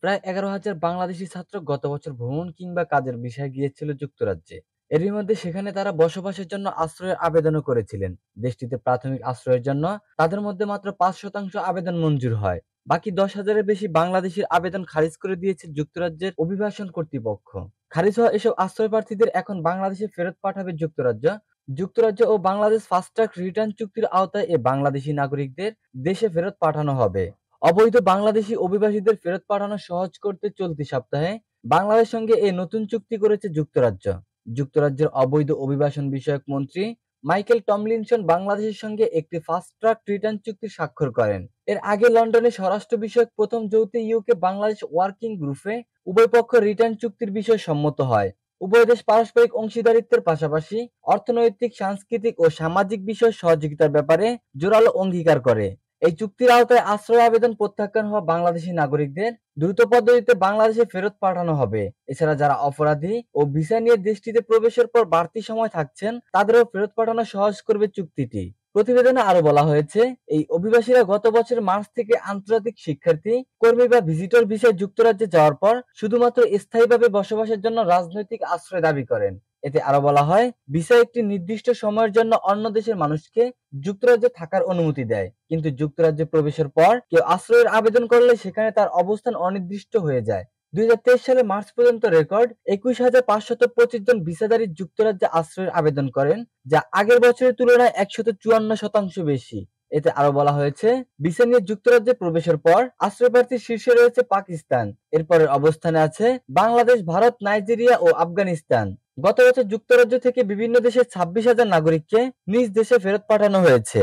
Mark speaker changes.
Speaker 1: প্রায় ১১,০০০ বাংলাদেশি ছাত্র গত বছর ভ্রমণ কিংবা কাজের ভিসায় গিয়েছিল যুক্তরাজ্যে। এরই মধ্যে সেখানে তারা বসবাসের জন্য আশ্রয়ের আবেদনও করেছিলেন। দেশটিতে প্রাথমিক আশ্রয়ের জন্য তাদের মধ্যে মাত্র ৫% আবেদন মঞ্জুর হয়। বাকি ১০,০০০-এর বেশি বাংলাদেশির আবেদন খারিজ করে দিয়েছে যুক্তরাজ্যের অভিবাসন কর্তৃপক্ষ। খারিজ হওয়া এসব আশ্রয় প্রার্থীদের এখন বাংলাদেশে ফেরত পাঠাবে যুক্তরাজ্য। যুক্তরাজ্য ও বাংলাদেশ ফাস্ট ট্র্যাক রিটার্ন চুক্তির আওতায় এ বাংলাদেশি নাগরিকদের দেশে ফেরত পাঠানো হবে। অবৈধ বাংলাদেশি অভিবাসীদের ফেরত পাঠানো সহজ করতে চলতি সপ্তাহে বাংলাদেশের সঙ্গে এ নতুন চুক্তি করেছে যুক্তরাজ্য। যুক্তরাজ্যের অবৈধ অভিবাসন বিষয়ক মন্ত্রী মাইকেল টমলিনসন বাংলাদেশের সঙ্গে একটি ফাস্ট ট্র্যাক রিটার্ন চুক্তি স্বাক্ষর করেন। এর আগে লন্ডনে স্বরাষ্ট্র বিষয়ক প্রথম যৌথ ইউকে বাংলাদেশ ওয়ার্কিং গ্রুপে উভয় পক্ষ রিটার্ন চুক্তির বিষয়ে সম্মত হয়। উভয় দেশ পারস্পরিক অংশীদারিত্বের পাশাপাশি অর্থনৈতিক, সাংস্কৃতিক ও সামাজিক বিষয় সহযোগিতার ব্যাপারে জোরালো অঙ্গীকার করে। এই চুক্তির আওতায় আশ্রয় আবেদন প্রত্যাখ্যান হওয়া বাংলাদেশি নাগরিকদের দ্রুত পদ্ধতিতে বাংলাদেশে ফেরত পাঠানো হবে। এছাড়া যারা অপরাধী ও ভিসা নিয়ে দেশটিতে প্রবেশের পর বাড়তি সময় থাকছেন তাদেরও ফেরত পাঠানো সহজ করবে চুক্তিটি। প্রতিবেদনে আরো বলা হয়েছে, এই অভিবাসীরা গত বছর মার্চ থেকে আন্তর্জাতিক শিক্ষার্থী, কর্মী বা ভিজিটর ভিসায় যুক্তরাজ্যে যাওয়ার পর শুধুমাত্র স্থায়ীভাবে বসবাসের জন্য রাজনৈতিক আশ্রয় দাবি করেন। এতে আরো বলা হয়, ভিসা একটি নির্দিষ্ট সময়ের জন্য অন্য দেশের মানুষকে যুক্তরাজ্যে থাকার অনুমতি দেয়, কিন্তু যুক্তরাজ্যে প্রবেশের পর কেউ আশ্রয়ের আবেদন করলে সেখানে তার অবস্থান অনির্দিষ্ট হয়ে যায়। ২০২৩ সালে মার্চ পর্যন্ত রেকর্ড ২১,৫২৫ জন ভিসাধারী যুক্তরাজ্যে আশ্রয়ের আবেদন করেন, যা আগের বছরের তুলনায় ১৫৪% বেশি। এতে আরো বলা হয়েছে, ভিসা নিয়ে যুক্তরাজ্যে প্রবেশের পর আশ্রয় প্রার্থীর শীর্ষে রয়েছে পাকিস্তান। এরপরের অবস্থানে আছে বাংলাদেশ, ভারত, নাইজেরিয়া ও আফগানিস্তান। গত বছর যুক্তরাজ্য থেকে বিভিন্ন দেশের ২৬,০০০ নাগরিককে নিজ দেশে ফেরত পাঠানো হয়েছে।